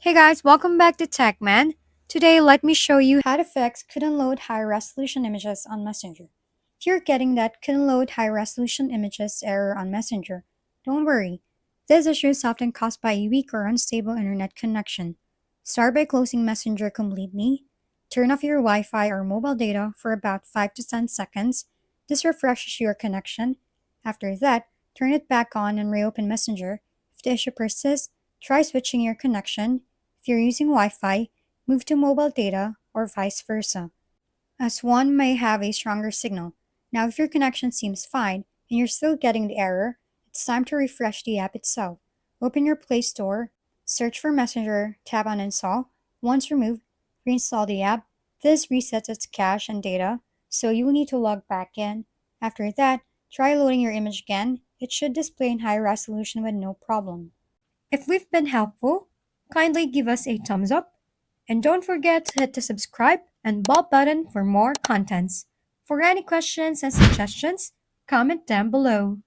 Hey guys, welcome back to TechMan. Today, let me show you how to fix couldn't load high resolution images on Messenger. If you're getting that couldn't load high resolution images error on Messenger, don't worry. This issue is often caused by a weak or unstable internet connection. Start by closing Messenger completely. Turn off your Wi Fi or mobile data for about 5 to 10 seconds. This refreshes your connection. After that, turn it back on and reopen Messenger. If the issue persists, try switching your connection. If you're using Wi Fi, move to mobile data or vice versa, as one may have a stronger signal. Now, if your connection seems fine and you're still getting the error, it's time to refresh the app itself. Open your Play Store, search for Messenger, tap on Install. Once removed, reinstall the app. This resets its cache and data, so you will need to log back in. After that, try loading your image again. It should display in high resolution with no problem. If we've been helpful, kindly give us a thumbs up and don't forget to hit the subscribe and bell button for more contents. For any questions and suggestions, comment down below.